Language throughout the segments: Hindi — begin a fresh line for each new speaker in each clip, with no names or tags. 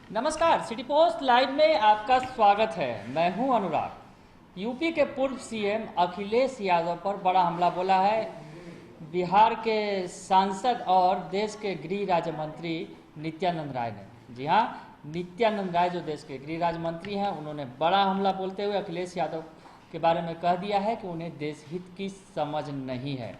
नमस्कार, सिटी पोस्ट लाइव में आपका स्वागत है। मैं हूं अनुराग। यूपी के पूर्व सीएम अखिलेश यादव पर बड़ा हमला बोला है बिहार के सांसद और देश के गृह राज्य मंत्री नित्यानंद राय ने। जी हां, नित्यानंद राय जो देश के गृह राज्य मंत्री हैं, उन्होंने बड़ा हमला बोलते हुए अखिलेश यादव के बारे में कह दिया है कि उन्हें देश हित की समझ नहीं है।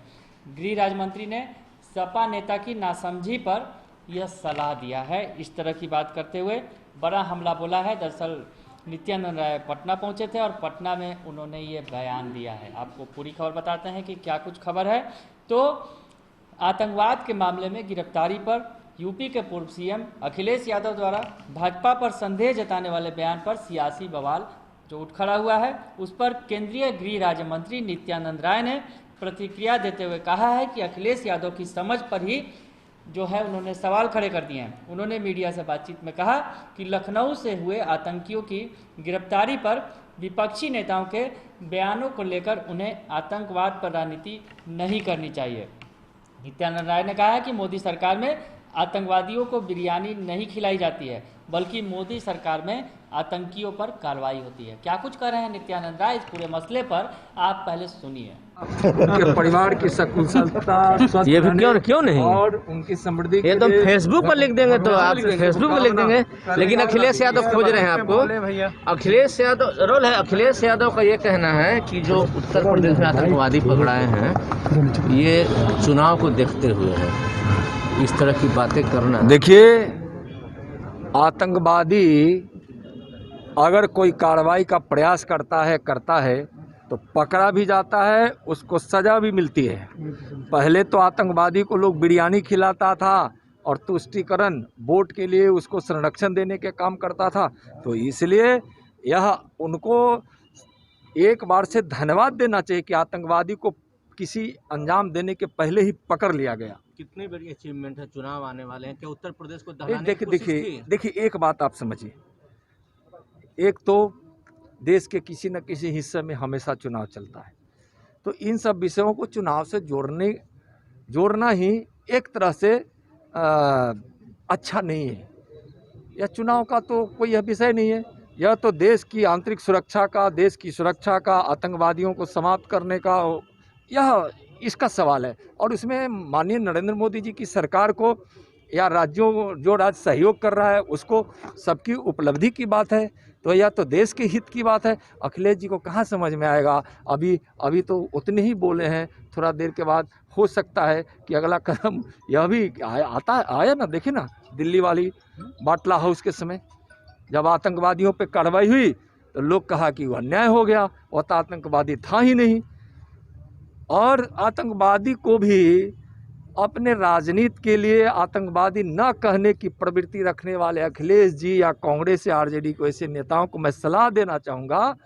गृह राज्य मंत्री ने सपा नेता की नासमझी पर यह सलाह दिया है। इस तरह की बात करते हुए बड़ा हमला बोला है। दरअसल नित्यानंद राय पटना पहुंचे थे और पटना में उन्होंने ये बयान दिया है। आपको पूरी खबर बताते हैं कि क्या कुछ खबर है। तो आतंकवाद के मामले में गिरफ्तारी पर यूपी के पूर्व सीएम अखिलेश यादव द्वारा भाजपा पर संदेह जताने वाले बयान पर सियासी बवाल जो उठ खड़ा हुआ है, उस पर केंद्रीय गृह राज्य मंत्री नित्यानंद राय ने प्रतिक्रिया देते हुए कहा है कि अखिलेश यादव की समझ पर ही जो है उन्होंने सवाल खड़े कर दिए हैं। उन्होंने मीडिया से बातचीत में कहा कि लखनऊ से हुए आतंकियों की गिरफ्तारी पर विपक्षी नेताओं के बयानों को लेकर उन्हें आतंकवाद पर राजनीति नहीं करनी चाहिए। नित्यानंद राय ने कहा है कि मोदी सरकार में आतंकवादियों को बिरयानी नहीं खिलाई जाती है, बल्कि मोदी सरकार में आतंकियों पर कार्रवाई होती है। क्या कुछ कर रहे हैं नित्यानंद राय इस पूरे मसले पर, आप पहले सुनिए।
उनके परिवार की सकुशलता
ये भी क्यों नहीं
और उनकी समृद्धि
ये तो फेसबुक पर लिख देंगे, तो आप फेसबुक पर लिख देंगे। लेकिन अखिलेश यादव खोज रहे हैं आपको। अखिलेश यादव रोल है। अखिलेश यादव का ये कहना है कि जो उत्तर प्रदेश में आतंकवादी पकड़ाए हैं, ये चुनाव को देखते हुए है। इस तरह की बातें करना,
देखिए, आतंकवादी अगर कोई कार्रवाई का प्रयास करता है तो पकड़ा भी जाता है, उसको सजा भी मिलती है। पहले तो आतंकवादी को लोग बिरयानी खिलाता था और तुष्टीकरण वोट के लिए उसको संरक्षण देने के काम करता था। तो इसलिए यह उनको एक बार से धन्यवाद देना चाहिए कि आतंकवादी को किसी अंजाम देने के पहले ही पकड़ लिया गया।
कितनी बड़ी अचीवमेंट है। चुनाव आने वाले हैं, क्या उत्तर प्रदेश को दहलाने की कोशिश की?
देखिए, एक बात आप समझिए। एक तो देश के किसी न किसी हिस्से में हमेशा चुनाव चलता है, तो इन सब विषयों को चुनाव से जोड़ना ही एक तरह से अच्छा नहीं है। यह चुनाव का तो कोई यह विषय नहीं है। यह तो देश की आंतरिक सुरक्षा का, देश की सुरक्षा का, आतंकवादियों को समाप्त करने का, यह इसका सवाल है। और उसमें माननीय नरेंद्र मोदी जी की सरकार को या राज्यों जो राज्य सहयोग कर रहा है उसको सबकी उपलब्धि की बात है। तो यह तो देश के हित की बात है। अखिलेश जी को कहाँ समझ में आएगा। अभी तो उतने ही बोले हैं। थोड़ा देर के बाद हो सकता है कि अगला कदम यह भी आया ना। देखिए ना, दिल्ली वाली बाटला हाउस के समय जब आतंकवादियों पे कार्रवाई हुई तो लोग कहा कि वह अन्याय हो गया, वह तो आतंकवादी था ही नहीं। और आतंकवादी को भी अपने राजनीति के लिए आतंकवादी न कहने की प्रवृत्ति रखने वाले अखिलेश जी या कांग्रेस या आरजेडी को, ऐसे नेताओं को मैं सलाह देना चाहूँगा,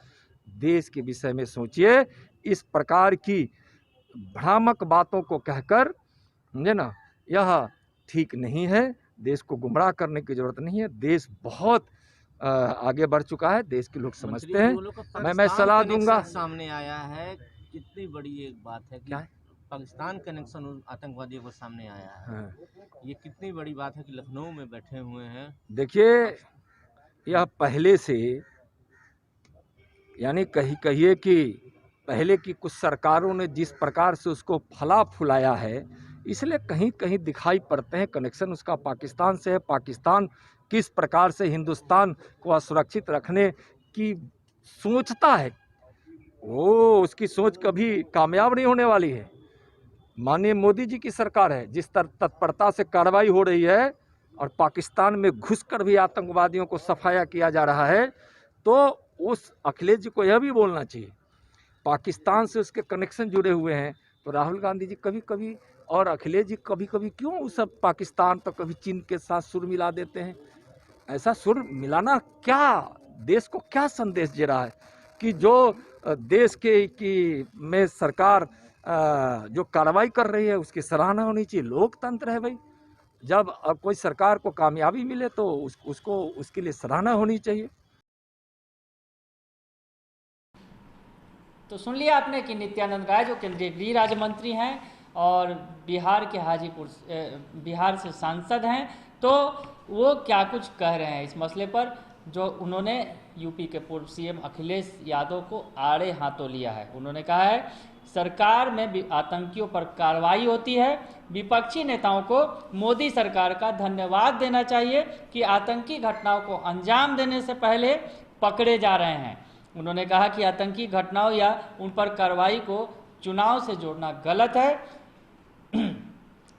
देश के विषय में सोचिए। इस प्रकार की भ्रामक बातों को कहकर, समझे ना, यह ठीक नहीं है। देश को गुमराह करने की जरूरत नहीं है। देश बहुत आगे बढ़ चुका है, देश के लोग समझते हैं। मैं सलाह दूंगा।
सामने आया है, कितनी बड़ी एक बात है कि
क्या है?
पाकिस्तान कनेक्शन आतंकवादियों को सामने आया है।
हाँ।
ये कितनी बड़ी बात है कि लखनऊ में बैठे हुए हैं।
देखिए, यह पहले से, यानी कहिए कि पहले की कुछ सरकारों ने जिस प्रकार से उसको फला फुलाया है, इसलिए कहीं कहीं दिखाई पड़ते हैं कनेक्शन उसका पाकिस्तान से है। पाकिस्तान किस प्रकार से हिंदुस्तान को असुरक्षित रखने की सोचता है, वो उसकी सोच कभी कामयाब नहीं होने वाली है। माननीय मोदी जी की सरकार है, जिस तत्परता से कार्रवाई हो रही है और पाकिस्तान में घुसकर भी आतंकवादियों को सफाया किया जा रहा है, तो उस अखिलेश जी को यह भी बोलना चाहिए। पाकिस्तान से उसके कनेक्शन जुड़े हुए हैं, तो राहुल गांधी जी कभी कभी और अखिलेश जी कभी कभी क्यों उस पाकिस्तान तो कभी चीन के साथ सुर मिला देते हैं। ऐसा सुर मिलाना क्या देश को क्या संदेश दे रहा है कि जो देश की में सरकार जो कार्रवाई कर रही है उसकी सराहना होनी चाहिए। लोकतंत्र है भाई, जब कोई सरकार को कामयाबी मिले तो उसको उसके लिए सराहना होनी चाहिए।
तो सुन लिया आपने कि नित्यानंद राय जो केंद्रीय गृह राज्य मंत्री हैं, और बिहार के बिहार से सांसद हैं, तो वो क्या कुछ कह रहे हैं इस मसले पर, जो उन्होंने यूपी के पूर्व सीएम अखिलेश यादव को आड़े हाथों लिया है। उन्होंने कहा है सरकार में आतंकियों पर कार्रवाई होती है, विपक्षी नेताओं को मोदी सरकार का धन्यवाद देना चाहिए कि आतंकी घटनाओं को अंजाम देने से पहले पकड़े जा रहे हैं। उन्होंने कहा कि आतंकी घटनाओं या उन पर कार्रवाई को चुनाव से जोड़ना गलत है।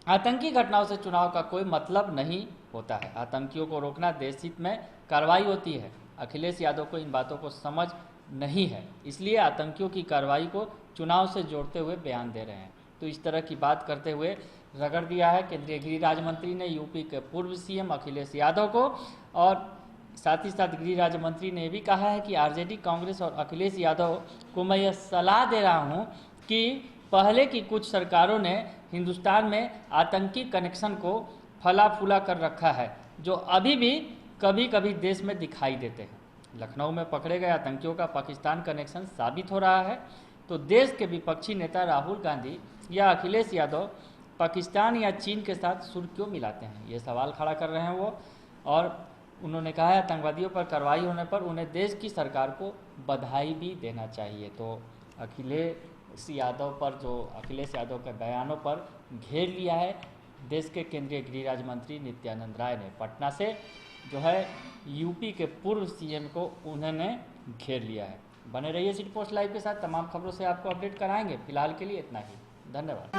आतंकी घटनाओं से चुनाव का कोई मतलब नहीं होता है। आतंकियों को रोकना देश हित में कार्रवाई होती है। अखिलेश यादव को इन बातों को समझ नहीं है, इसलिए आतंकियों की कार्रवाई को चुनाव से जोड़ते हुए बयान दे रहे हैं। तो इस तरह की बात करते हुए रगड़ दिया है केंद्रीय गृह राज्य मंत्री ने यूपी के पूर्व सीएम अखिलेश यादव को। और साथ ही साथ गृह राज्य मंत्री ने भी कहा है कि आरजेडी, कांग्रेस और अखिलेश यादव को मैं यह सलाह दे रहा हूं कि पहले की कुछ सरकारों ने हिंदुस्तान में आतंकी कनेक्शन को फला फूला कर रखा है, जो अभी भी कभी कभी देश में दिखाई देते हैं। लखनऊ में पकड़े गए आतंकियों का पाकिस्तान कनेक्शन साबित हो रहा है। तो देश के विपक्षी नेता राहुल गांधी या अखिलेश यादव पाकिस्तान या चीन के साथ सुर क्यों मिलाते हैं, ये सवाल खड़ा कर रहे हैं वो। और उन्होंने कहा है आतंकवादियों पर कार्रवाई होने पर उन्हें देश की सरकार को बधाई भी देना चाहिए। तो अखिलेश यादव के बयानों पर घेर लिया है देश के केंद्रीय गृह राज्य मंत्री नित्यानंद राय ने। पटना से जो है यूपी के पूर्व सीएम को उन्होंने घेर लिया है। बने रहिए सिटी पोस्ट लाइव के साथ, तमाम खबरों से आपको अपडेट कराएंगे। फिलहाल के लिए इतना ही, धन्यवाद।